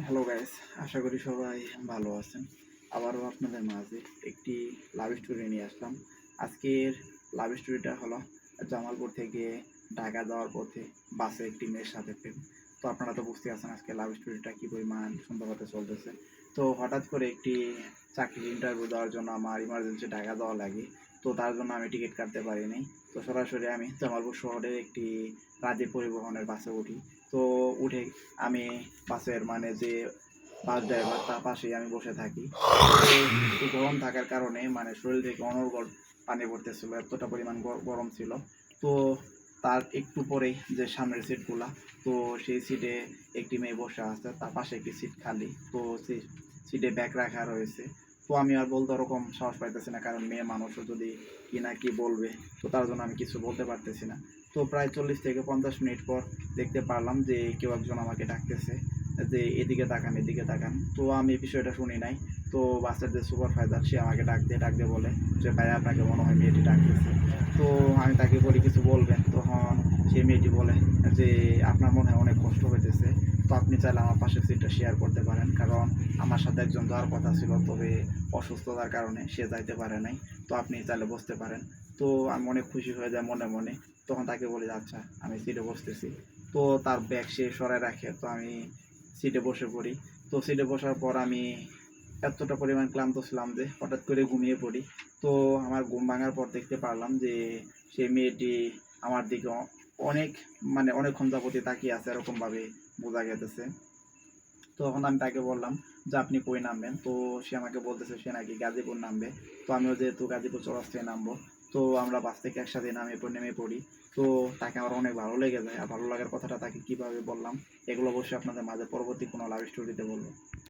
Hello guys, আশা করি সবাই ভালো আছেন। আবারও আপনাদের মাঝে একটি লাভ স্টোরি নিয়ে আসলাম। আজকের লাভ স্টোরিটা হলো জামালপুর থেকে ঢাকা যাওয়ার পথে বাসে একটি মেয়ের সাথে প্রেম। তো আপনারা তো বুঝতে পারছেন আজকে লাভ স্টোরিটা কী পরিমাণ সুন্দরভাবে চলতেছে। তো হঠাৎ করে একটি চাকরির ইন্টারভিউ দেওয়ার জন্য আমার ইমার্জেন্সি ঢাকা যাওয়া লাগে। তো তার জন্য আমি টিকিট কাটতে পারিনি। তো সরাসরি আমি জামালপুর শহরে একটি রাজে পরিবহনের বাসে উঠি। তো উঠে আমি বাসের যে বাস ড্রাইভার তার পাশেই আমি বসে থাকি। তো একটু গরম থাকার কারণে শরীর থেকে অনর্গল পানি পড়তেছিল, এতটা পরিমাণ গরম ছিল। তো তার একটু পরেই যে সামনের সিটগুলা, তো সেই সিটে একটি মেয়ে বসে আছে, তার পাশে একটি সিট খালি। তো সেই সিটে ব্যাগ রাখা রয়েছে। তো আমি আর বলতে ওরকম সাহস পাইতেছি না, কারণ মেয়ে মানুষও যদি কি না কি বলবে, তো তার জন্য আমি কিছু বলতে পারতেছি না। তো প্রায় 40 থেকে 50 মিনিট পর দেখতে পারলাম যে কেউ একজন আমাকে ডাকতেছে যে এদিকে তাকান, এদিকে তাকান। তো আমি বিষয়টা শুনি নাই। তো বাসের যে সুপারভাইজার সে আমাকে ডাক দিয়ে বলে যে ভাই, আপনাকে মনে হয় মেয়েটি ডাকতেছে। তো আমি তাকে বলি কিছু বলবেন। তখন সেই মেয়েটি বলে যে আপনার মনে হয় অনেক কষ্ট হইতেছে, তো আপনি চাইলে আমার পাশের সিটটা শেয়ার করতে পারেন, কারণ আমার সাথে একজন যাওয়ার কথা ছিল, তবে অসুস্থতার কারণে সে যাইতে পারে নাই। তো আপনি চাইলে বসতে পারেন। তো আমি অনেক খুশি হয়ে যাই মনে মনে। তখন তাকে বলি আচ্ছা, আমি সিটে বসতেছি। তো তার ব্যাগ সে সরায় রাখে, তো আমি সিটে বসে পড়ি। তো সিটে বসার পর আমি এতটা পরিমাণ ক্লান্ত ছিলাম যে হঠাৎ করে ঘুমিয়ে পড়ি। তো আমার ঘুম ভাঙার পর দেখতে পারলাম যে সেই মেয়েটি আমার দিকে অনেক অনেকক্ষণ যাবতীয় তাকিয়ে আছে, এরকমভাবে বোঝা গেতেছে। তখন আমি তাকে বললাম যে আপনি কই নামবেন? তো সে আমাকে বলতেছে সে নাকি গাজীপুর নামবে। তো আমিও যেহেতু গাজীপুর চৌরাস্তায় নামবো, তো আমরা বাস থেকে একসাথে নেমে পড়ি। তো তাকে আমার অনেক ভালো লেগে যায়। আর ভালো লাগার কথাটা তাকে কিভাবে বললাম, এগুলো অবশ্যই আপনাদের মাঝে পরবর্তী কোনো লাভ স্টোরিতে বলবো।